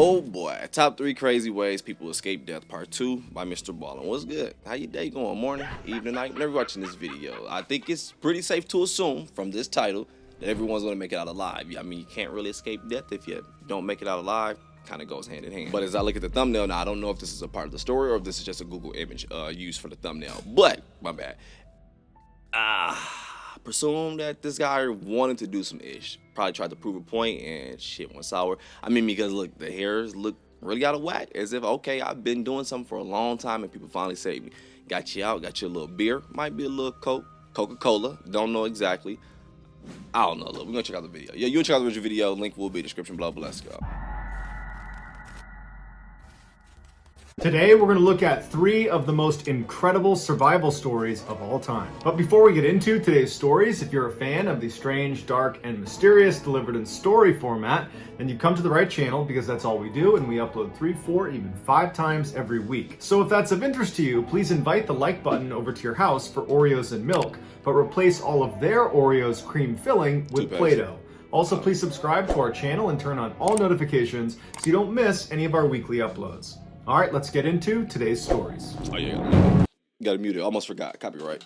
Oh boy, top 3 crazy ways people escape death, part 2 by Mrballen. What's good? How your day going? Morning, evening, night? Whenever you're watching this video, I think it's pretty safe to assume from this title that everyone's gonna make it out alive. I mean, you can't really escape death if you don't make it out alive. Kind of goes hand in hand. But as I look at the thumbnail now, I don't know if this is a part of the story or if this is just a Google image used for the thumbnail. But my bad. Presume that this guy wanted to do some ish. Probably tried to prove a point and shit went sour. I mean, because look, the hairs look really out of whack. As if, okay, I've been doing something for a long time and people finally saved me. Got you out, got you a little beer. Might be a little Coke, Coca-Cola. Don't know exactly. I don't know. Look, we're gonna check out the video. Yeah, you can check out the original video. Link will be in the description below, but let's go. Today, we're going to look at 3 of the most incredible survival stories of all time. But before we get into today's stories, if you're a fan of the strange, dark, and mysterious delivered in story format, then you've come to the right channel because that's all we do, and we upload 3, 4, even 5 times every week. So if that's of interest to you, please invite the like button over to your house for Oreos and milk, but replace all of their Oreos cream filling with Play-Doh. Also, please subscribe to our channel and turn on all notifications so you don't miss any of our weekly uploads. All right, let's get into today's stories. Oh yeah, gotta mute it. Almost forgot. Copyright.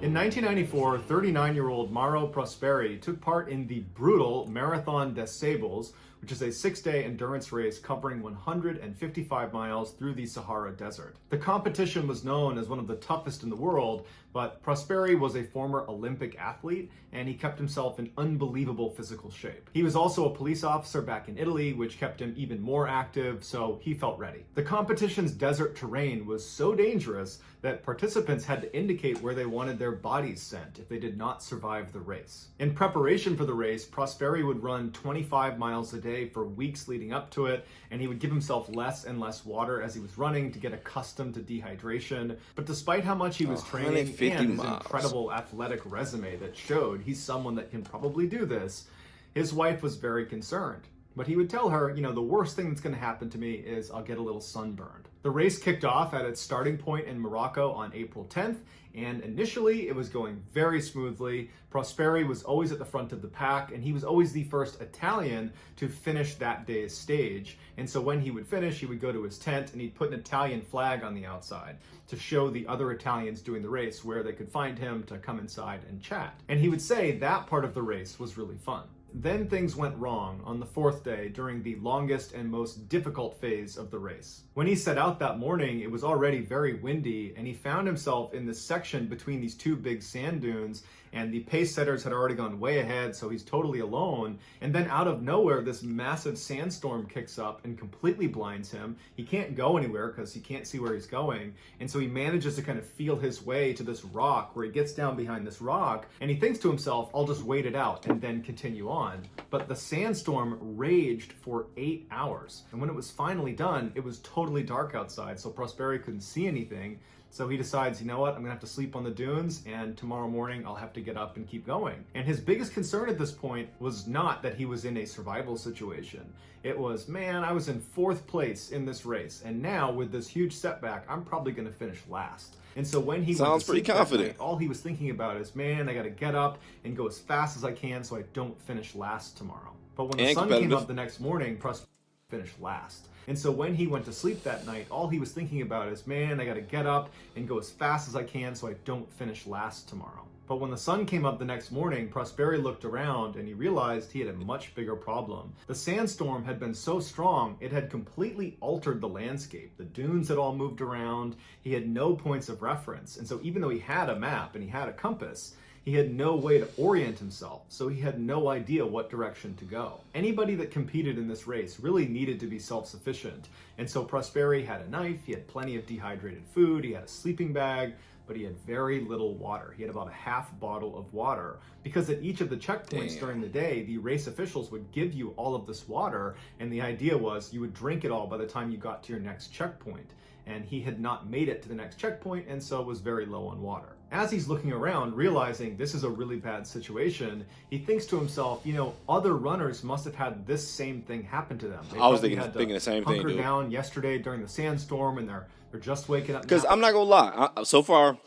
In 1994, 39-year-old Mauro Prosperi took part in the brutal Marathon des Sables, which is a 6-day endurance race covering 155 miles through the Sahara Desert. The competition was known as one of the toughest in the world, but Prosperi was a former Olympic athlete, and he kept himself in unbelievable physical shape. He was also a police officer back in Italy, which kept him even more active, so he felt ready. The competition's desert terrain was so dangerous that participants had to indicate where they wanted their bodies sent if they did not survive the race. In preparation for the race, Prosperi would run 25 miles a day for weeks leading up to it, and he would give himself less and less water as he was running to get accustomed to dehydration. But despite how much he was training and his incredible athletic resume that showed he's someone that can probably do this, his wife was very concerned. But he would tell her, the worst thing that's going to happen to me is I'll get a little sunburned. The race kicked off at its starting point in Morocco on April 10th, and initially it was going very smoothly. Prosperi was always at the front of the pack, and he was always the first Italian to finish that day's stage. And so when he would finish, he would go to his tent and he'd put an Italian flag on the outside to show the other Italians doing the race where they could find him to come inside and chat. And he would say that part of the race was really fun. Then things went wrong on the 4th day during the longest and most difficult phase of the race. When he set out that morning, it was already very windy, and he found himself in this section between these 2 big sand dunes, and the pace setters had already gone way ahead, so he's totally alone. And then out of nowhere, this massive sandstorm kicks up and completely blinds him. He can't go anywhere because he can't see where he's going, and so he manages to kind of feel his way to this rock, where he gets down behind this rock, and he thinks to himself, I'll just wait it out and then continue on. But the sandstorm raged for 8 hours, and when it was finally done, it was totally dark outside, so Prosperi couldn't see anything. So he decides, you know what, I'm gonna have to sleep on the dunes, and tomorrow morning I'll have to get up and keep going. And his biggest concern at this point was not that he was in a survival situation. It was, man, I was in 4th place in this race, and now with this huge setback, I'm probably gonna finish last. And so when he sounds pretty confident, night, all he was thinking about is, man, I gotta get up and go as fast as I can so I don't finish last tomorrow. But when the sun came up the next morning, Prosperi finished last. And so when he went to sleep that night, all he was thinking about is, man, I gotta get up and go as fast as I can so I don't finish last tomorrow. But when the sun came up the next morning, Prosperi looked around and he realized he had a much bigger problem. The sandstorm had been so strong, it had completely altered the landscape. The dunes had all moved around. He had no points of reference. And so even though he had a map and he had a compass, he had no way to orient himself, so he had no idea what direction to go. Anybody that competed in this race really needed to be self-sufficient, and so Prosperi had a knife, he had plenty of dehydrated food, he had a sleeping bag, but he had very little water. He had about a half bottle of water, because at each of the checkpoints during the day, the race officials would give you all of this water, and the idea was you would drink it all by the time you got to your next checkpoint. And he had not made it to the next checkpoint, and so was very low on water. As he's looking around, realizing this is a really bad situation, he thinks to himself, other runners must have had this same thing happen to them. I was thinking the same thing, dude. Hunker down yesterday during the sandstorm, and they're just waking up. Because I'm not gonna lie, so far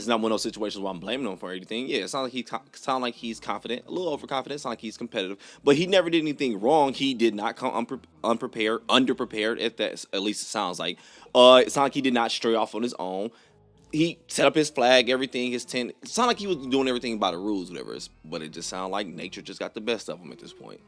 It's not one of those situations where I'm blaming him for anything. Yeah, it sounds like he's confident, a little overconfident. It sounds like he's competitive, but he never did anything wrong. He did not come unprepared, underprepared. If that's at least it sounds like. It sounds like he did not stray off on his own. He set up his flag, everything, his tent. It sounded like he was doing everything by the rules, whatever. But it just sounded like nature just got the best of him at this point.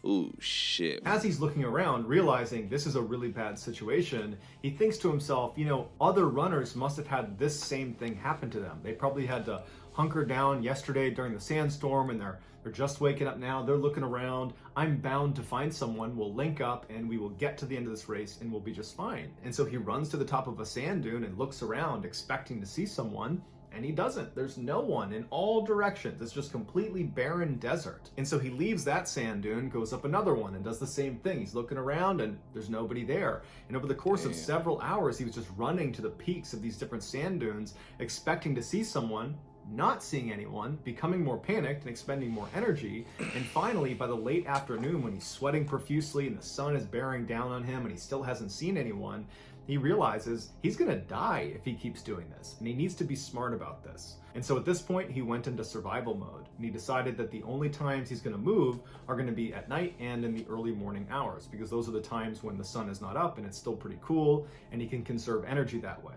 Ooh, shit. As he's looking around, realizing this is a really bad situation, he thinks to himself, other runners must have had this same thing happen to them. They probably had to hunker down yesterday during the sandstorm, and they're just waking up now. They're looking around. I'm bound to find someone. We'll link up, and we will get to the end of this race, and we'll be just fine. And so he runs to the top of a sand dune and looks around, expecting to see someone. And he doesn't. There's no one in all directions. It's just completely barren desert. And so he leaves that sand dune, goes up another one, and does the same thing. He's looking around and there's nobody there. And over the course of several hours, he was just running to the peaks of these different sand dunes, expecting to see someone, not seeing anyone, becoming more panicked and expending more energy. And finally, by the late afternoon, when he's sweating profusely and the sun is bearing down on him and he still hasn't seen anyone, he realizes he's gonna die if he keeps doing this, and he needs to be smart about this. And so at this point, he went into survival mode, and he decided that the only times he's gonna move are gonna be at night and in the early morning hours, because those are the times when the sun is not up and it's still pretty cool, and he can conserve energy that way.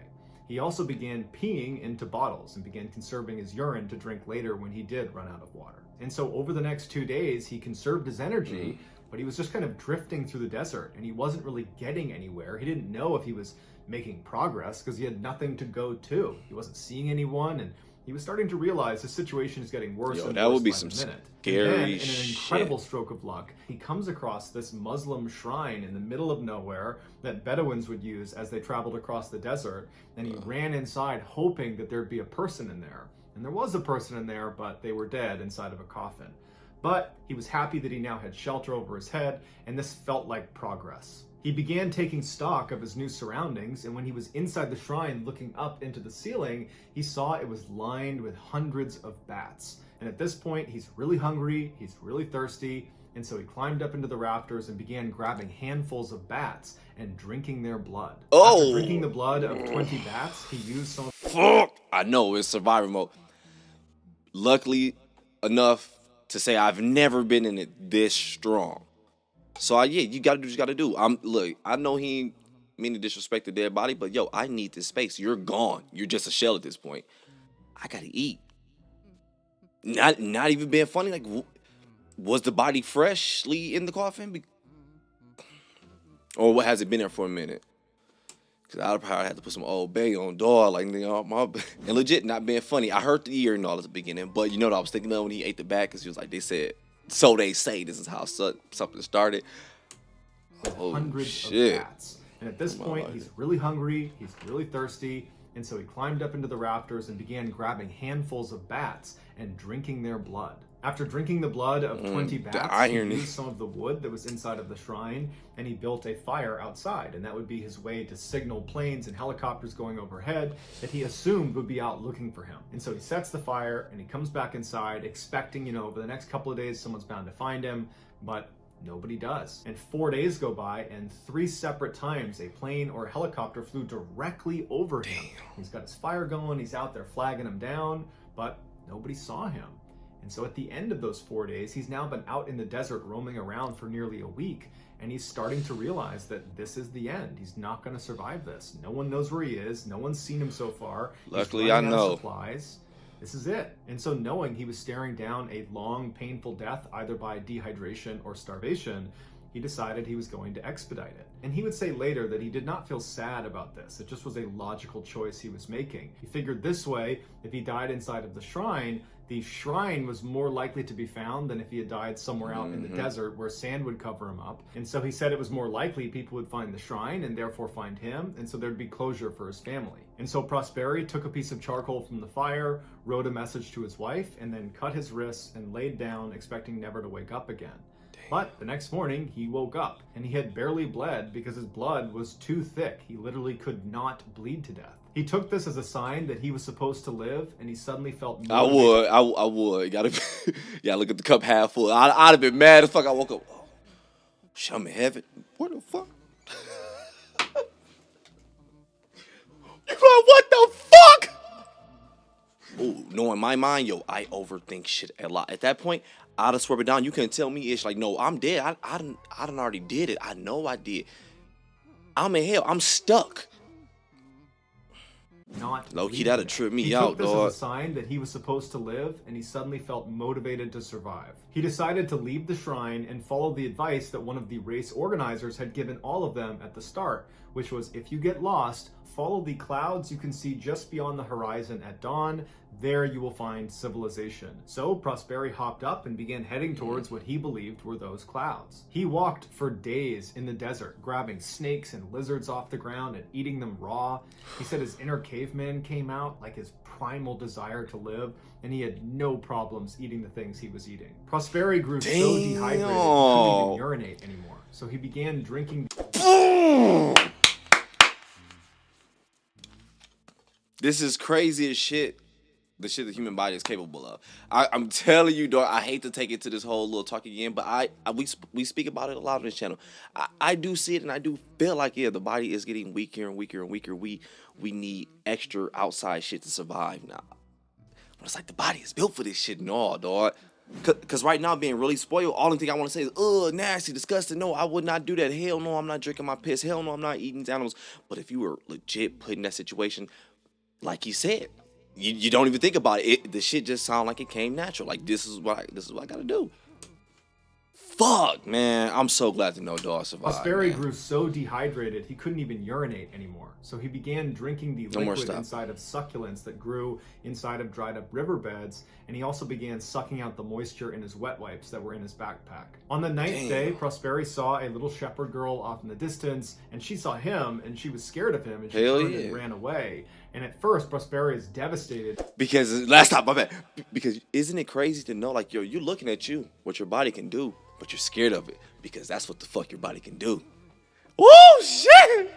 He also began peeing into bottles and began conserving his urine to drink later when he did run out of water. And so over the next 2 days, he conserved his energy, but he was just kind of drifting through the desert, and he wasn't really getting anywhere. He didn't know if he was making progress because he had nothing to go to. He wasn't seeing anyone, and he was starting to realize his situation is getting worse and worse that would be by some the minute. scary And then, in an shit. incredible stroke of luck, he comes across this Muslim shrine in the middle of nowhere that Bedouins would use as they traveled across the desert, and he ran inside hoping that there'd be a person in there. And there was a person in there, but they were dead inside of a coffin. But he was happy that he now had shelter over his head, and this felt like progress. He began taking stock of his new surroundings, and when he was inside the shrine looking up into the ceiling, he saw it was lined with hundreds of bats. And at this point, he's really hungry, he's really thirsty, and so he climbed up into the rafters and began grabbing handfuls of bats and drinking their blood. After drinking the blood of 20 bats, he used some... Fuck! I know, it's survival mode. Luckily enough to say I've never been in it this strong. So you gotta do what you gotta do. Look, I know he ain't mean to disrespect the dead body, but I need this space. You're gone. You're just a shell at this point. I gotta eat. Not even being funny. Like, was the body freshly in the coffin? Or what, has it been there for a minute? Because I'd probably have to put some Old Bay on dog, like, and legit, not being funny. I heard the ear and all at the beginning, but you know what I was thinking of when he ate the bat, because he was like, they said, so they say, this is how something started. Hundreds of bats. And at this point, he's really hungry, he's really thirsty, and so he climbed up into the rafters and began grabbing handfuls of bats and drinking their blood. After drinking the blood of 20 bats, he used some of the wood that was inside of the shrine, and he built a fire outside, and that would be his way to signal planes and helicopters going overhead that he assumed would be out looking for him. And so he sets the fire, and he comes back inside, expecting, over the next couple of days, someone's bound to find him, but nobody does. And 4 days go by, and 3 separate times a plane or a helicopter flew directly over him. He's got his fire going, he's out there flagging him down, but nobody saw him. And so at the end of those 4 days, he's now been out in the desert roaming around for nearly a week, and he's starting to realize that this is the end. He's not going to survive this. No one knows where he is. No one's seen him so far. Luckily, I know. Supplies. This is it. And so knowing he was staring down a long, painful death, either by dehydration or starvation, he decided he was going to expedite it. And he would say later that he did not feel sad about this. It just was a logical choice he was making. He figured this way, if he died inside of the shrine was more likely to be found than if he had died somewhere out in the desert where sand would cover him up. And so he said it was more likely people would find the shrine and therefore find him, and so there'd be closure for his family. And so Prosperi took a piece of charcoal from the fire, wrote a message to his wife, and then cut his wrists and laid down, expecting never to wake up again. But the next morning, he woke up, and he had barely bled because his blood was too thick. He literally could not bleed to death. He took this as a sign that he was supposed to live, and he suddenly felt motivated. I would. You gotta look at the cup half full. I'd have been mad as fuck. I woke up. Oh, shit, I'm in heaven. What the fuck? What the fuck? ooh, no, in my mind, yo, I overthink shit a lot. At that point, I'd have swerved it down. You couldn't tell me it's like, no, I'm dead. I done already did it. I know I did. I'm in hell. I'm stuck. Not Low key, leaving that'll it. trip me He out, took this dog. as a sign that he was supposed to live, and he suddenly felt motivated to survive. He decided to leave the shrine and follow the advice that one of the race organizers had given all of them at the start, which was, if you get lost, follow the clouds you can see just beyond the horizon at dawn. There you will find civilization. So Prosperi hopped up and began heading towards what he believed were those clouds. He walked for days in the desert, grabbing snakes and lizards off the ground and eating them raw. He said his inner caveman came out, like his primal desire to live, and he had no problems eating the things he was eating. Prosperi grew so dehydrated he couldn't even urinate anymore. So he began drinking. This is crazy as shit. The shit the human body is capable of. I'm telling you, dog. I hate to take it to this whole little talk again, but we speak about it a lot on this channel. I do see it, and I do feel like, yeah, the body is getting weaker and weaker and weaker. We need extra outside shit to survive now. But it's like the body is built for this shit and all, dog. Cause right now, being really spoiled, all the thing I want to say is, ugh, nasty, disgusting. No, I would not do that. Hell no, I'm not drinking my piss. Hell no, I'm not eating these animals. But if you were legit put in that situation, like he said, you don't even think about it. The shit just sound like it came natural. Like this is what I gotta do. Fuck, man. I'm so glad to know dog survived. Prosperi grew so dehydrated he couldn't even urinate anymore. So he began drinking the liquid inside of succulents that grew inside of dried up riverbeds, and he also began sucking out the moisture in his wet wipes that were in his backpack. On the ninth day, Prosperi saw a little shepherd girl off in the distance, and she saw him, and she was scared of him, and she turned and ran away. And at first, Prosperi is devastated. Because, last time, my bad. Because isn't it crazy to know, like, yo, you're looking at you, what your body can do, but you're scared of it. Because that's what the fuck your body can do. Woo, shit!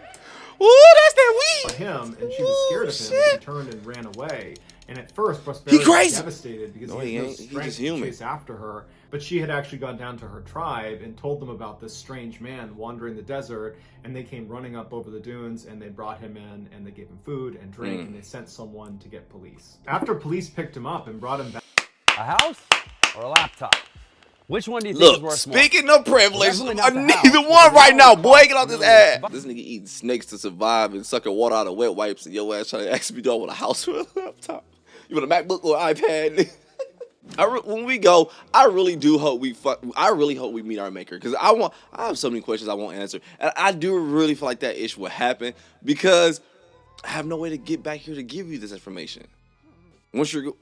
Woo, that's that weed! Him, and she was scared of him, and she turned and ran away. And at first, Prosperi was devastated because he had no strength to chase after her. But she had actually gone down to her tribe and told them about this strange man wandering the desert, and they came running up over the dunes, and they brought him in, and they gave him food and drink, and they sent someone to get police. After police picked him up and brought him back... A house or a laptop? Which one do you think is worth more? Speaking of privilege, neither one right now, boy. Get off this ass. This nigga eating snakes to survive and sucking water out of wet wipes, and your ass trying to ask me, do I want a house or a laptop? You want a MacBook or an iPad? When we go, I really do hope I really hope we meet our maker, because I have so many questions I won't answer, and I do really feel like that ish will happen because I have no way to get back here to give you this information. Once you're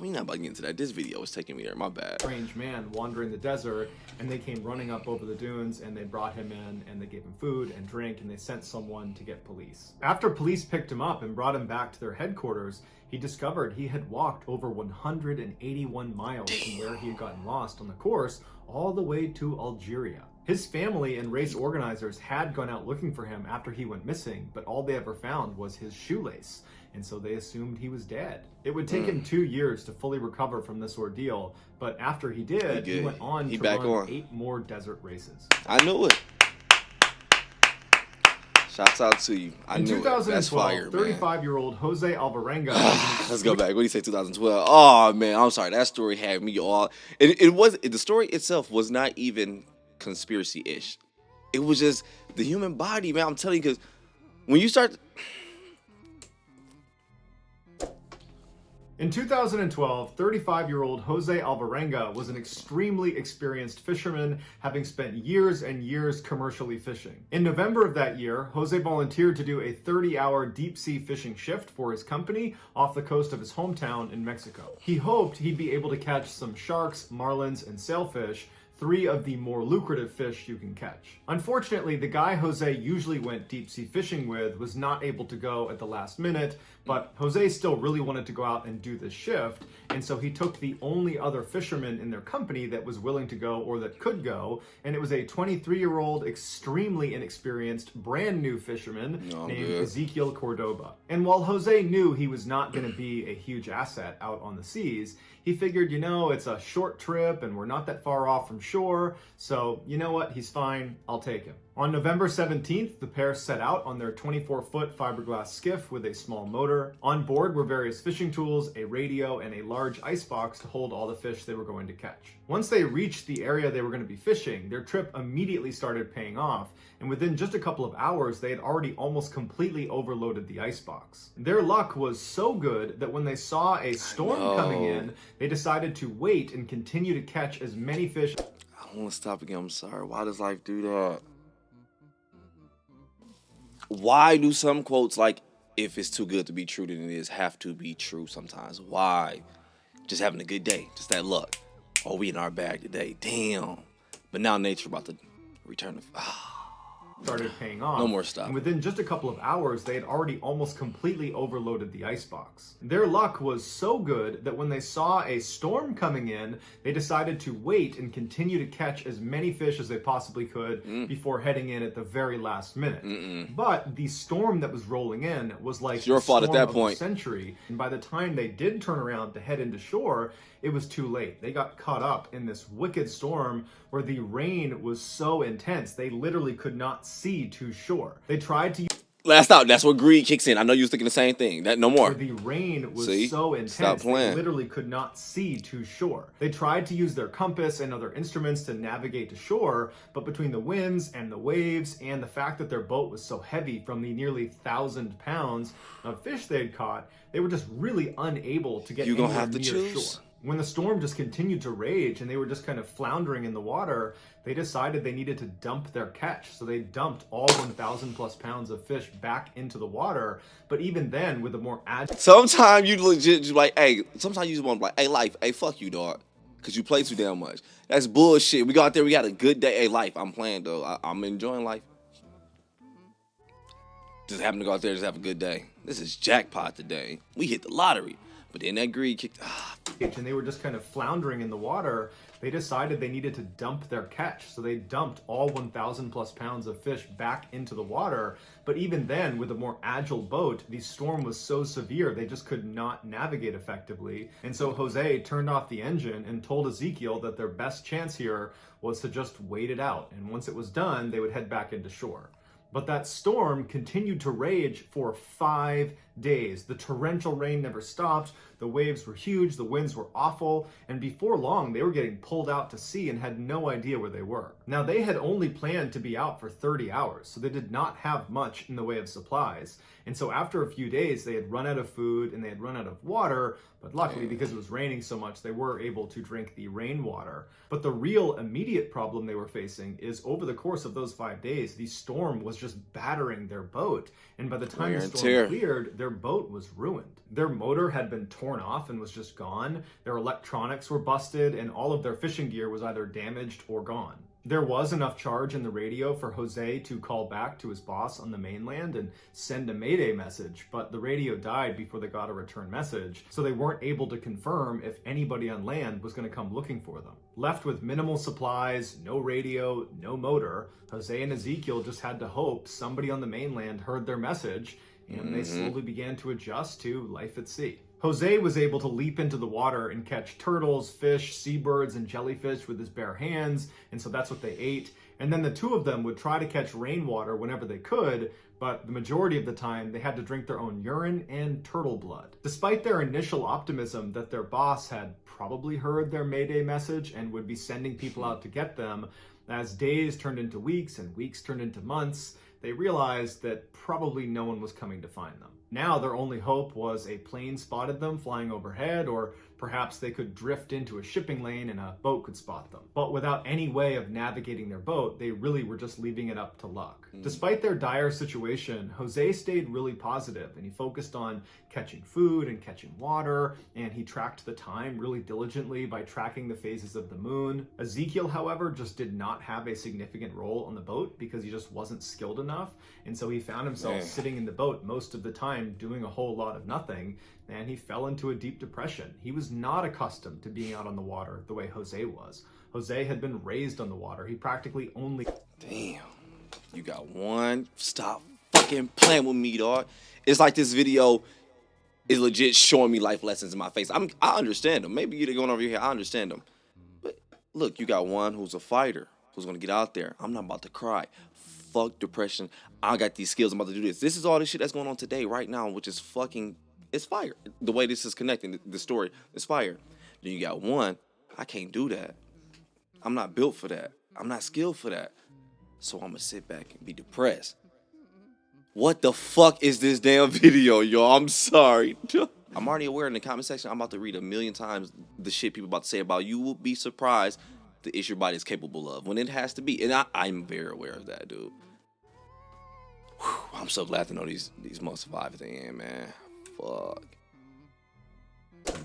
we not about to get into that. This video is taking me there. My bad. Strange man wandering the desert, and they came running up over the dunes, and they brought him in, and they gave him food and drink, and they sent someone to get police. After police picked him up and brought him back to their headquarters, he discovered he had walked over 181 miles from where he had gotten lost on the course all the way to Algeria. His family and race organizers had gone out looking for him after he went missing, but all they ever found was his shoelace, and so they assumed he was dead. It would take him 2 years to fully recover from this ordeal, but after he did, he went on to run 8 more desert races. I knew it. Shouts out to you. I knew it. That's fire, In 2012, 35-year-old Jose Alvarenga... Let's go back. What do you say, 2012? Oh, man, I'm sorry. That story had me all... The story itself was not even conspiracy-ish. It was just the human body, man. I'm telling you, because when you start... In 2012, 35-year-old Jose Alvarenga was an extremely experienced fisherman, having spent years and years commercially fishing. In November of that year, Jose volunteered to do a 30-hour deep-sea fishing shift for his company off the coast of his hometown in Mexico. He hoped he'd be able to catch some sharks, marlins, and sailfish, 3 of the more lucrative fish you can catch. Unfortunately, the guy Jose usually went deep-sea fishing with was not able to go at the last minute, but Jose still really wanted to go out and do this shift, and so he took the only other fisherman in their company that was willing to go or that could go, and it was a 23-year-old, extremely inexperienced, brand new fisherman named Ezequiel Cordoba. And while Jose knew he was not going to be a huge asset out on the seas, he figured, it's a short trip and we're not that far off from shore, so you know what, he's fine, I'll take him. On November 17th, the pair set out on their 24-foot fiberglass skiff with a small motor. On board were various fishing tools, a radio, and a large icebox to hold all the fish they were going to catch. Once they reached the area they were going to be fishing, their trip immediately started paying off, and within just a couple of hours, they had already almost completely overloaded the icebox. Their luck was so good that when they saw a storm coming in, they decided to wait and continue to catch as many fish. I don't want to stop again. I'm sorry. Why does life do that? Why do some quotes like, if it's too good to be true, then it is, have to be true sometimes? Why? Just having a good day. Just that luck. Oh, we in our bag today. Damn. But now nature about to return to... started paying off. No more stuff. And within just a couple of hours, they had already almost completely overloaded the icebox. Their luck was so good that when they saw a storm coming in, they decided to wait and continue to catch as many fish as they possibly could before heading in at the very last minute. But the storm that was rolling in was like it's your fault at that point. Century. And by the time they did turn around to head into shore, it was too late. They got caught up in this wicked storm where the rain was so intense, they literally could not see to shore. They tried to... Last out. That's where greed kicks in. I know you was thinking the same thing. That no more. The rain was so intense, Stop playing. They literally could not see to shore. They tried to use their compass and other instruments to navigate to shore, but between the winds and the waves and the fact that their boat was so heavy from the nearly 1,000 pounds of fish they had caught, they were just really unable to get You gonna anywhere have to near choose? shore. When the storm just continued to rage and they were just kind of floundering in the water, they decided they needed to dump their catch. So they dumped all 1,000 plus pounds of fish back into the water. But even then, with a more agile... Sometimes you legit just like, hey, sometimes you just want to be like, hey, life, hey, fuck you, dog. Because you play too damn much. That's bullshit. We go out there, we got a good day. Hey, life, I'm playing, though. I'm enjoying life. Just happen to go out there, just have a good day. This is jackpot today. We hit the lottery. But then that greed kicked... And they were just kind of floundering in the water. They decided they needed to dump their catch. So they dumped all 1,000 plus pounds of fish back into the water. But even then, with a more agile boat, the storm was so severe, they just could not navigate effectively. And so Jose turned off the engine and told Ezekiel that their best chance here was to just wait it out. And once it was done, they would head back into shore. But that storm continued to rage for 5 days. The torrential rain never stopped. The waves were huge. The winds were awful. And before long, they were getting pulled out to sea and had no idea where they were. Now, they had only planned to be out for 30 hours, so they did not have much in the way of supplies. And so after a few days, they had run out of food and they had run out of water. But luckily, because it was raining so much, they were able to drink the rainwater. But the real immediate problem they were facing is over the course of those 5 days, the storm was just battering their boat. And by the time the storm cleared, their boat was ruined. Their motor had been torn off and was just gone. Their electronics were busted and all of their fishing gear was either damaged or gone. There was enough charge in the radio for Jose to call back to his boss on the mainland and send a mayday message, but the radio died before they got a return message, so they weren't able to confirm if anybody on land was going to come looking for them. Left with minimal supplies, no radio, no motor, Jose and Ezekiel just had to hope somebody on the mainland heard their message, and they slowly began to adjust to life at sea. Jose was able to leap into the water and catch turtles, fish, seabirds, and jellyfish with his bare hands, and so that's what they ate. And then the two of them would try to catch rainwater whenever they could, but the majority of the time they had to drink their own urine and turtle blood. Despite their initial optimism that their boss had probably heard their Mayday message and would be sending people out to get them, as days turned into weeks and weeks turned into months, they realized that probably no one was coming to find them. Now their only hope was a plane spotted them flying overhead, or perhaps they could drift into a shipping lane and a boat could spot them. But without any way of navigating their boat, they really were just leaving it up to luck. Despite their dire situation, Jose stayed really positive and he focused on catching food and catching water, and he tracked the time really diligently by tracking the phases of the moon. Ezekiel, however, just did not have a significant role on the boat because he just wasn't skilled enough, and so he found himself sitting in the boat most of the time doing a whole lot of nothing, and he fell into a deep depression. He was not accustomed to being out on the water the way Jose was. Jose had been raised on the water. He practically only... Damn. You got one. Stop fucking playing with me, dog. It's like this video is legit showing me life lessons in my face. I understand them. Maybe you're going over here. I understand them. But look, you got one who's a fighter, who's gonna get out there. I'm not about to cry. Fuck depression. I got these skills. I'm about to do this. This is all the shit that's going on today, right now, which is fucking, it's fire. The way this is connecting, the story is fire. Then you got one, I can't do that. I'm not built for that. I'm not skilled for that. So I'm gonna sit back and be depressed. What the fuck is this damn video, y'all? I'm sorry. I'm already aware in the comment section, I'm about to read a million times the shit people about to say about you. Will be surprised the issue your body is capable of when it has to be. And I'm very aware of that, dude. Whew, I'm so glad to know these must survive at the end, man. Fuck.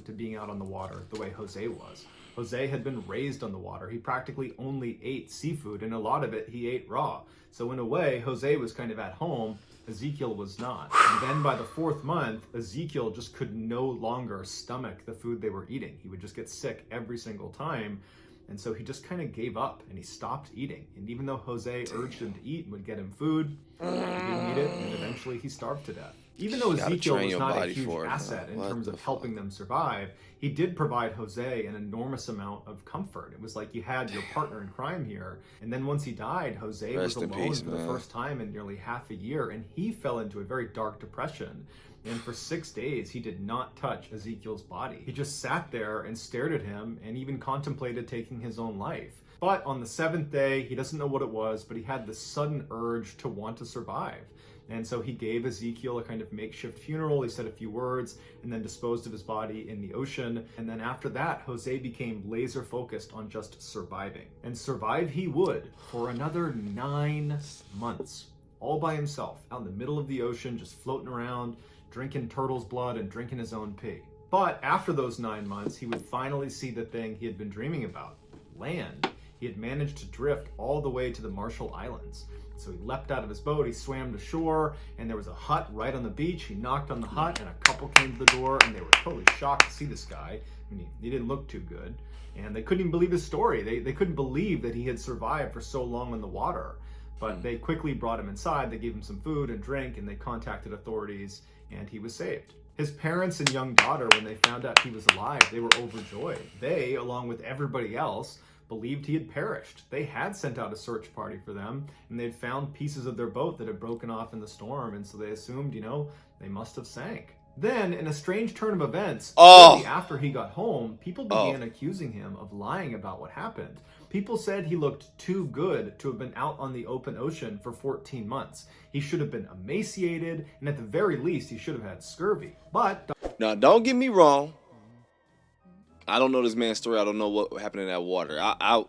To being out on the water the way Jose was. Jose had been raised on the water. He practically only ate seafood, and a lot of it he ate raw. So in a way, Jose was kind of at home. Ezekiel was not. And then by the 4th month, Ezekiel just could no longer stomach the food they were eating. He would just get sick every single time. And so he just kind of gave up and he stopped eating. And even though Jose urged him to eat and would get him food, he didn't eat it, and eventually he starved to death. Even though Ezekiel was not a huge asset in terms of helping them survive, he did provide Jose an enormous amount of comfort. It was like you had your partner in crime here. And then once he died, Jose was alone for the first time in nearly half a year, and he fell into a very dark depression. And for 6 days, he did not touch Ezekiel's body. He just sat there and stared at him and even contemplated taking his own life. But on the 7th day, he doesn't know what it was, but he had this sudden urge to want to survive. And so he gave Ezekiel a kind of makeshift funeral. He said a few words and then disposed of his body in the ocean. And then after that, Jose became laser focused on just surviving. And survive he would for another 9 months, all by himself, out in the middle of the ocean, just floating around, drinking turtle's blood and drinking his own pee. But after those 9 months, he would finally see the thing he had been dreaming about, land. He had managed to drift all the way to the Marshall Islands. So he leapt out of his boat, he swam to shore, and there was a hut right on the beach. He knocked on the hut, and a couple came to the door, and they were totally shocked to see this guy. I mean, he didn't look too good. And they couldn't even believe his story. They couldn't believe that he had survived for so long in the water. But they quickly brought him inside, they gave him some food and drink, and they contacted authorities, and he was saved. His parents and young daughter, when they found out he was alive, they were overjoyed. They, along with everybody else, believed he had perished. They had sent out a search party for them, and they'd found pieces of their boat that had broken off in the storm, and so they assumed, they must have sank. Then, in a strange turn of events, shortly after he got home, people began accusing him of lying about what happened. People said he looked too good to have been out on the open ocean for 14 months. He should have been emaciated, and at the very least, he should have had scurvy. But now, don't get me wrong. I don't know this man's story. I don't know what happened in that water. I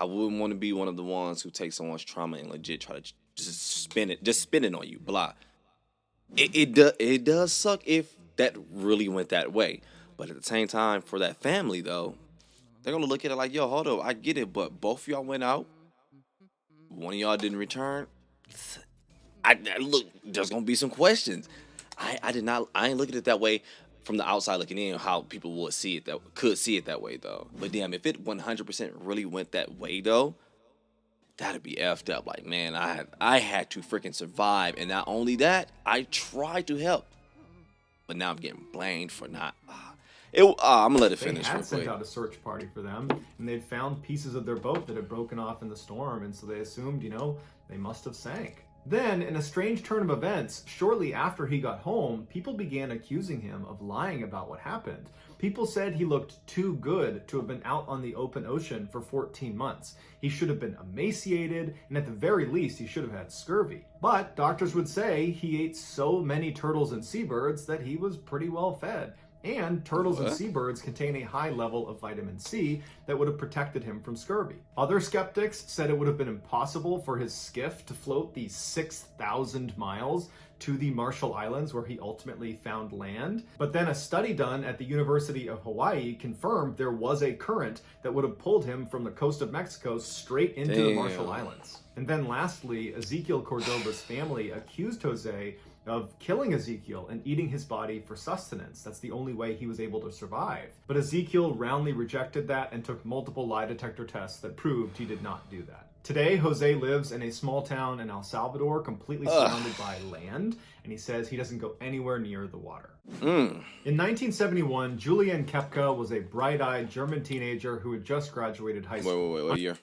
wouldn't want to be one of the ones who takes someone's trauma and legit try to just spin it on you. Blah. It does suck if that really went that way. But at the same time, for that family though, they're gonna look at it like, yo, hold up, I get it, but both of y'all went out. One of y'all didn't return. Look, there's gonna be some questions. I ain't looking at it that way. From the outside looking in, how people could see it that way though. But damn, if it 100% really went that way though, that'd be effed up. Like, man, I had to freaking survive, and not only that, I tried to help, but now I'm getting blamed for not. I'm gonna let it finish. They had sent out a search party for them, and they'd found pieces of their boat that had broken off in the storm, and so they assumed, they must have sank. Then, in a strange turn of events, shortly after he got home, people began accusing him of lying about what happened. People said he looked too good to have been out on the open ocean for 14 months. He should have been emaciated, and at the very least, he should have had scurvy. But doctors would say he ate so many turtles and seabirds that he was pretty well fed. And turtles and seabirds contain a high level of vitamin C that would have protected him from scurvy. Other skeptics said it would have been impossible for his skiff to float the 6,000 miles to the Marshall Islands where he ultimately found land. But then a study done at the University of Hawaii confirmed there was a current that would have pulled him from the coast of Mexico straight into the Marshall Islands. And then lastly, Ezekiel Cordoba's family accused Jose of killing Ezekiel and eating his body for sustenance. That's the only way he was able to survive. But Ezekiel roundly rejected that and took multiple lie detector tests that proved he did not do that. Today, Jose lives in a small town in El Salvador, completely surrounded by land, and he says he doesn't go anywhere near the water. In 1971, Julian Kepka was a bright-eyed German teenager who had just graduated high school. Wait, what year?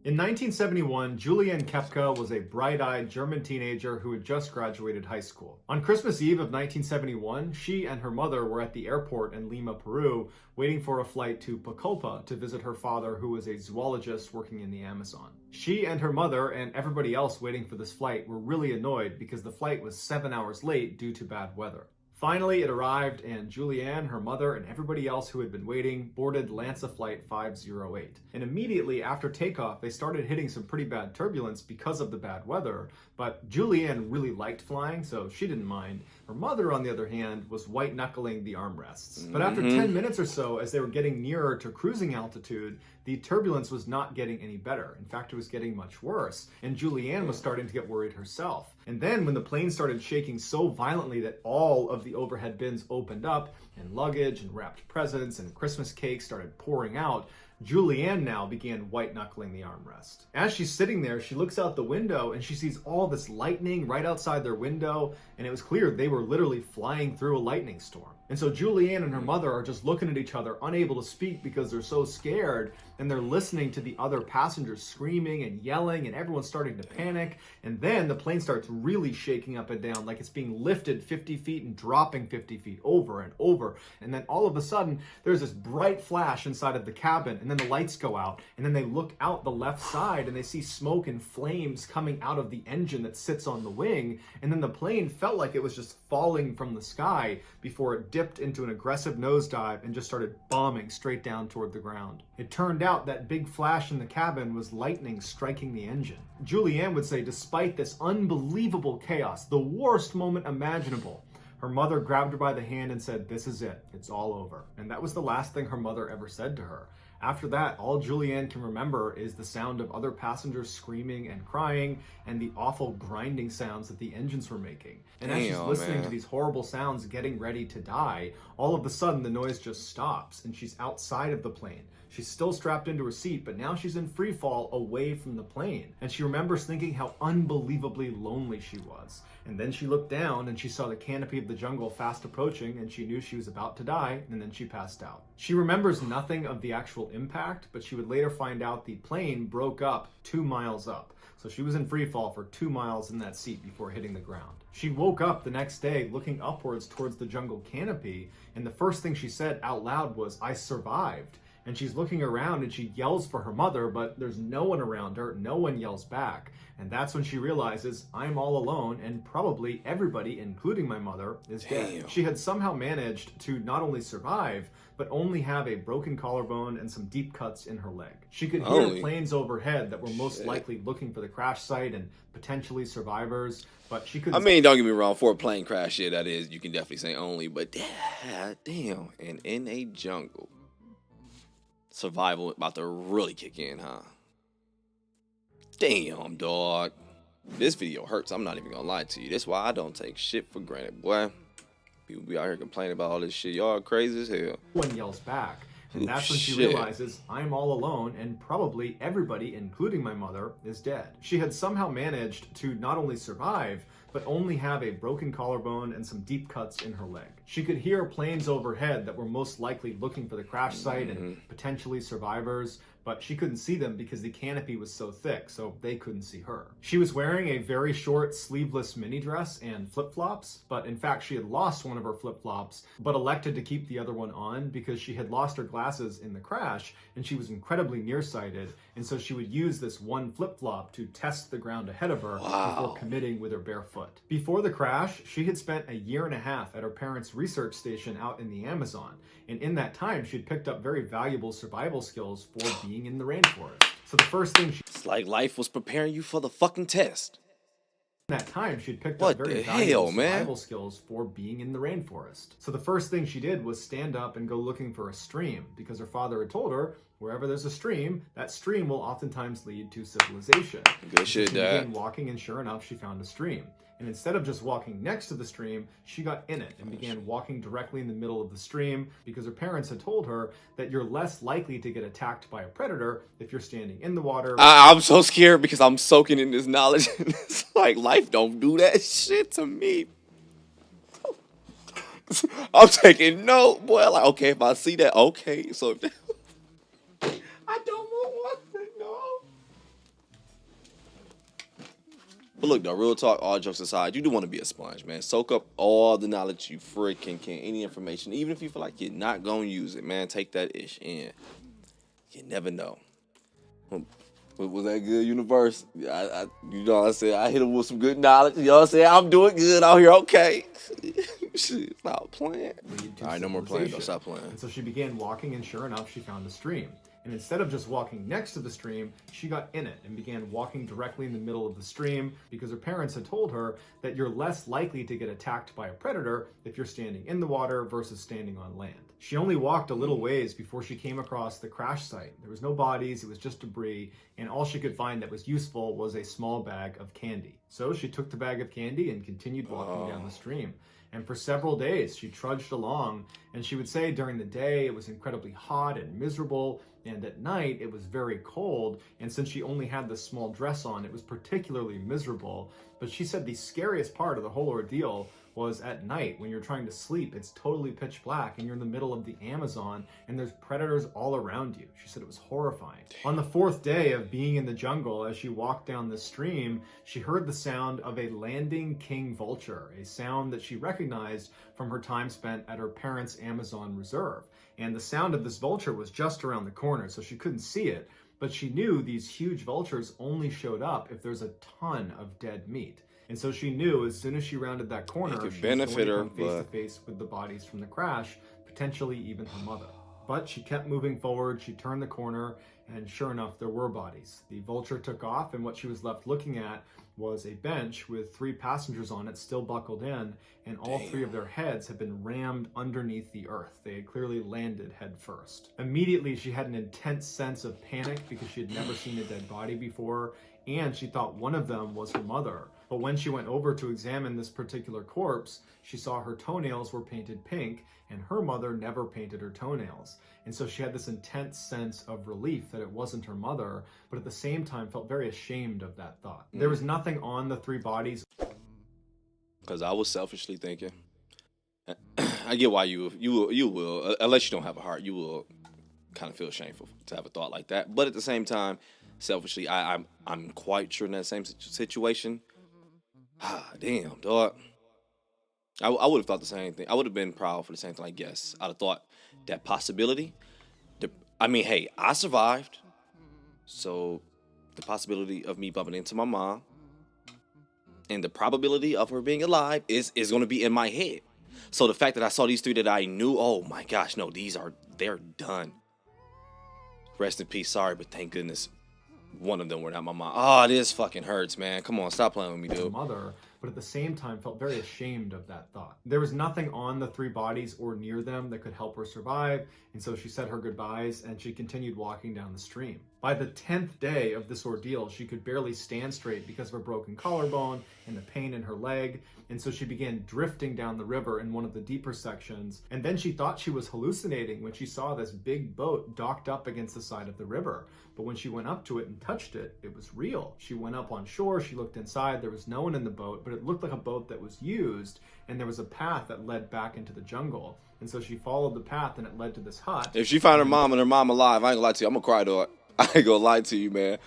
In 1971, Julianne Kepka was a bright-eyed German teenager who had just graduated high school. On Christmas Eve of 1971, she and her mother were at the airport in Lima, Peru, waiting for a flight to Pucallpa to visit her father, who was a zoologist working in the Amazon. She and her mother and everybody else waiting for this flight were really annoyed because the flight was 7 hours late due to bad weather. Finally, it arrived, and Julianne, her mother, and everybody else who had been waiting boarded Lanza Flight 508. And immediately after takeoff, they started hitting some pretty bad turbulence because of the bad weather, but Julianne really liked flying, so she didn't mind. Her mother, on the other hand, was white-knuckling the armrests. But after 10 minutes or so, as they were getting nearer to cruising altitude, the turbulence was not getting any better. In fact, it was getting much worse, and Julianne was starting to get worried herself. And then when the plane started shaking so violently that all of the overhead bins opened up, and luggage and wrapped presents and Christmas cakes started pouring out, Julianne now began white-knuckling the armrest. As she's sitting there, she looks out the window and she sees all this lightning right outside their window, and it was clear they were literally flying through a lightning storm. And so Julianne and her mother are just looking at each other, unable to speak because they're so scared, and they're listening to the other passengers screaming and yelling, and everyone's starting to panic. And then the plane starts really shaking up and down, like it's being lifted 50 feet and dropping 50 feet over and over. And then all of a sudden, there's this bright flash inside of the cabin, and then the lights go out, and then they look out the left side, and they see smoke and flames coming out of the engine that sits on the wing, and then the plane felt like it was just falling from the sky before it dipped into an aggressive nosedive and just started bombing straight down toward the ground. It turned out that big flash in the cabin was lightning striking the engine. Julianne would say, despite this unbelievable chaos, the worst moment imaginable, her mother grabbed her by the hand and said, "This is it. It's all over." And that was the last thing her mother ever said to her. After that, all Julianne can remember is the sound of other passengers screaming and crying and the awful grinding sounds that the engines were making. And as she's listening to these horrible sounds getting ready to die, all of a sudden the noise just stops and she's outside of the plane. She's still strapped into her seat, but now she's in free fall away from the plane. And she remembers thinking how unbelievably lonely she was. And then she looked down and she saw the canopy of the jungle fast approaching, and she knew she was about to die, and then she passed out. She remembers nothing of the actual impact, but she would later find out the plane broke up 2 miles up. So she was in free fall for 2 miles in that seat before hitting the ground. She woke up the next day looking upwards towards the jungle canopy, and the first thing she said out loud was, "I survived." And she's looking around and she yells for her mother, but there's no one around her. No one yells back. And that's when she realizes, I'm all alone, and probably everybody, including my mother, is dead. She had somehow managed to not only survive, but only have a broken collarbone and some deep cuts in her leg. She could hear planes overhead that were most likely looking for the crash site and potentially survivors, but she couldn't... I mean, don't get me wrong, for a plane crash, yeah, that is, you can definitely say only, but damn, and in a jungle. Survival about to really kick in, huh? Damn, dog. This video hurts. I'm not even gonna lie to you. That's why I don't take shit for granted, boy. People be out here complaining about all this shit. Y'all crazy as hell. One yells back. And that's when she realizes, I'm all alone, and probably everybody, including my mother, is dead. She had somehow managed to not only survive, but only have a broken collarbone and some deep cuts in her leg. She could hear planes overhead that were most likely looking for the crash site and potentially survivors, but she couldn't see them because the canopy was so thick, so they couldn't see her. She was wearing a very short sleeveless mini dress and flip-flops, but in fact she had lost one of her flip-flops, but elected to keep the other one on because she had lost her glasses in the crash, and she was incredibly nearsighted, and so she would use this one flip-flop to test the ground ahead of her before committing with her bare foot. Before the crash, she had spent 1.5 years at her parents' research station out in the Amazon, and in that time she'd picked up very valuable survival skills for being in the rainforest. So the first thing it's like life was preparing you for the fucking test. In that time, she'd picked up very valuable survival skills for being in the rainforest. So the first thing she did was stand up and go looking for a stream, because her father had told her, wherever there's a stream, that stream will oftentimes lead to civilization. Good shit, Dad. She began walking, and sure enough, she found a stream. And instead of just walking next to the stream, she got in it and began walking directly in the middle of the stream, because her parents had told her that you're less likely to get attacked by a predator if you're standing in the water. I'm so scared because I'm soaking in this knowledge. It's like life don't do that shit to me. I'm taking note, boy. Like, okay, if I see that, okay. So I don't want one. No. But look, though, real talk, all jokes aside, you do want to be a sponge, man. Soak up all the knowledge you freaking can, any information, even if you feel like you're not gonna use it, man. Take that ish in. You never know. Was that good, Universe? You know what I said? I hit him with some good knowledge. You know what I'm saying? I'm doing good out here. Okay. Shit, stop playing. All right, no more playing. Don't stop playing. And so she began walking, and sure enough, she found a stream. And instead of just walking next to the stream, she got in it and began walking directly in the middle of the stream because her parents had told her that you're less likely to get attacked by a predator if you're standing in the water versus standing on land. She only walked a little ways before she came across the crash site. There was no bodies, it was just debris, and all she could find that was useful was a small bag of candy. So she took the bag of candy and continued walking down the stream. And for several days, she trudged along, and she would say during the day it was incredibly hot and miserable, and at night it was very cold, and since she only had this small dress on, it was particularly miserable. But she said the scariest part of the whole ordeal was at night when you're trying to sleep. It's totally pitch black and you're in the middle of the Amazon and there's predators all around you. She said it was horrifying. On the fourth day of being in the jungle, as she walked down the stream, she heard the sound of a landing king vulture, a sound that she recognized from her time spent at her parents' Amazon reserve. And the sound of this vulture was just around the corner, so she couldn't see it, but she knew these huge vultures only showed up if there's a ton of dead meat. And so she knew as soon as she rounded that corner, she was going to come face to face with the bodies from the crash, potentially even her mother. But she kept moving forward, she turned the corner, and sure enough, there were bodies. The vulture took off, and what she was left looking at was a bench with 3 passengers on it still buckled in, and all 3 of their heads had been rammed underneath the earth. They had clearly landed head first. Immediately, she had an intense sense of panic because she had never seen a dead body before, and she thought one of them was her mother. But when she went over to examine this particular corpse, she saw her toenails were painted pink, and her mother never painted her toenails. And so she had this intense sense of relief that it wasn't her mother, but at the same time felt very ashamed of that thought. There was nothing on the 3 bodies. Because I was selfishly thinking, I get why you will, unless you don't have a heart, you will kind of feel shameful to have a thought like that. But at the same time, selfishly, I'm quite sure in that same situation, damn, dog. I would have thought the same thing. I would have been proud for the same thing, I guess. I'd have thought that possibility. Hey, I survived. So the possibility of me bumping into my mom and the probability of her being alive is going to be in my head. So the fact that I saw these 3 that I knew, oh my gosh, no, they're done. Rest in peace, sorry, but thank goodness one of them were not my mom. Oh, this fucking hurts, man. Come on, stop playing with me, dude. Mother, but at the same time felt very ashamed of that thought. There was nothing on the 3 bodies or near them that could help her survive, and so she said her goodbyes and she continued walking down the stream. By the 10th day of this ordeal, she could barely stand straight because of her broken collarbone and the pain in her leg, and so she began drifting down the river in one of the deeper sections, and then she thought she was hallucinating when she saw this big boat docked up against the side of the river. But when she went up to it and touched it, it was real. She went up on shore, she looked inside, there was no one in the boat, but it looked like a boat that was used, and there was a path that led back into the jungle. And so she followed the path and it led to this hut. If she found her mom and her mom alive, I ain't gonna lie to you, I'm gonna cry, dog. I ain't gonna lie to you, man.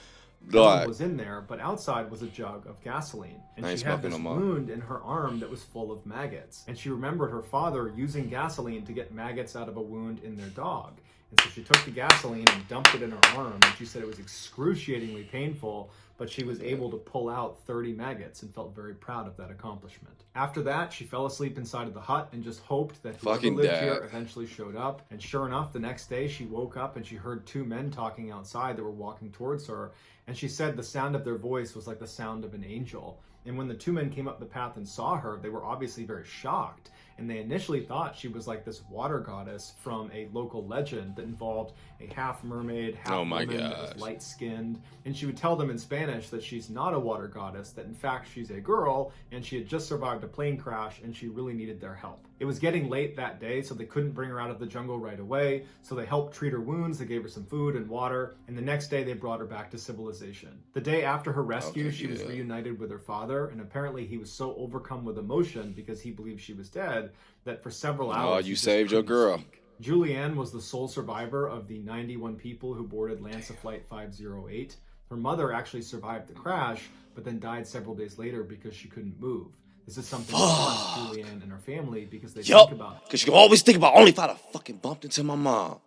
No one was in there, but outside was a jug of gasoline. And she had this wound in her arm that was full of maggots. And she remembered her father using gasoline to get maggots out of a wound in their dog. And so she took the gasoline and dumped it in her arm, and she said it was excruciatingly painful, but she was able to pull out 30 maggots and felt very proud of that accomplishment. After that, she fell asleep inside of the hut and just hoped that whoever lived here eventually showed up. And sure enough, the next day she woke up and she heard 2 men talking outside that were walking towards her. And she said the sound of their voice was like the sound of an angel. And when the 2 men came up the path and saw her, they were obviously very shocked. And they initially thought she was like this water goddess from a local legend that involved a half mermaid, half woman that was light-skinned. And she would tell them in Spanish that she's not a water goddess, that in fact she's a girl, and she had just survived a plane crash, and she really needed their help. It was getting late that day, so they couldn't bring her out of the jungle right away, so they helped treat her wounds, they gave her some food and water, and the next day they brought her back to civilization. The day after her rescue, she was reunited with her father, and apparently he was so overcome with emotion because he believed she was dead that for several hours you saved your girl. Julianne was the sole survivor of the 91 people who boarded Lancet Flight 508. Her mother actually survived the crash, but then died several days later because she couldn't move. This is something that haunts Julianne and her family because they think about. Because you can always think about only if I'd have fucking bumped into my mom.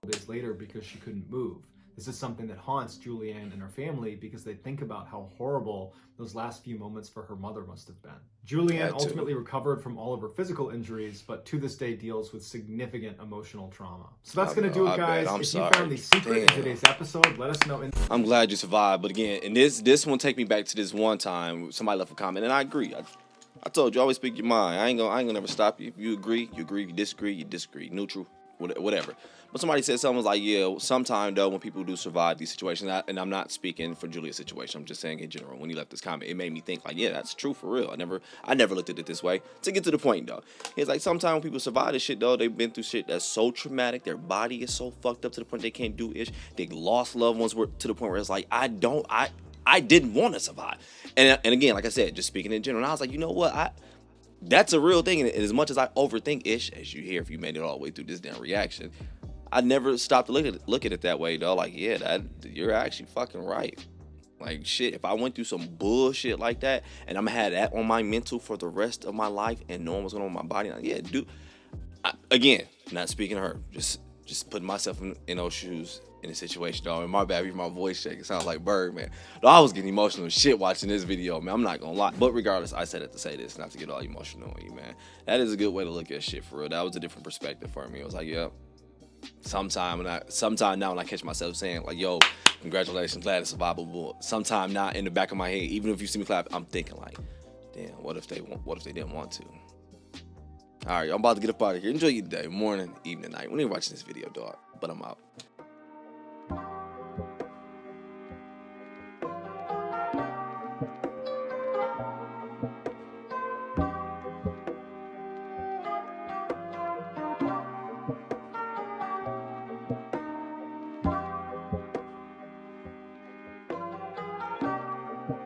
Days later because she couldn't move. This is something that haunts Julianne and her family because they think about how horrible those last few moments for her mother must have been. Julianne ultimately recovered from all of her physical injuries, but to this day deals with significant emotional trauma. So that's going to do it, guys. If you found the secret in today's episode, let us know. I'm glad you survived, but again, and this one take me back to this one time somebody left a comment, and I agree. I told you, always speak your mind. I ain't gonna never stop you. If you agree, you agree. You disagree. Neutral, whatever. But somebody said something was like, yeah, sometime though, when people do survive these situations, and I'm not speaking for Julia's situation, I'm just saying in general, when he left this comment, it made me think like, yeah, that's true for real. I never looked at it this way. To get to the point though, it's like sometimes when people survive this shit though, they've been through shit that's so traumatic, their body is so fucked up to the point they can't do ish. They lost loved ones to the point where it's like, I didn't want to survive. And again, like I said, just speaking in general, and I was like, you know what, that's a real thing. And as much as I overthink ish, as you hear if you made it all the way through this damn reaction, I never stopped to look at it that way, though. Like, yeah, you're actually fucking right. Like, shit, if I went through some bullshit like that, and I'm gonna have that on my mental for the rest of my life, and knowing what's going on with my body, like, yeah, dude. Again, not speaking to her, just putting myself in those shoes in a situation, though. And my bad, even my voice shaking. It sounds like Bird, man. Though I was getting emotional as shit watching this video, man. I'm not gonna lie. But regardless, I said it to say this, not to get all emotional on you, man. That is a good way to look at shit for real. That was a different perspective for me. It was like, yeah. Sometime now when I catch myself saying like, yo, congratulations, glad it's survivable. Sometime now in the back of my head, even if you see me clap, I'm thinking like, damn, what if they didn't want to? All right, I'm about to get up out of here. Enjoy your day, morning, evening, night. When you're watching this video, dog. But I'm out.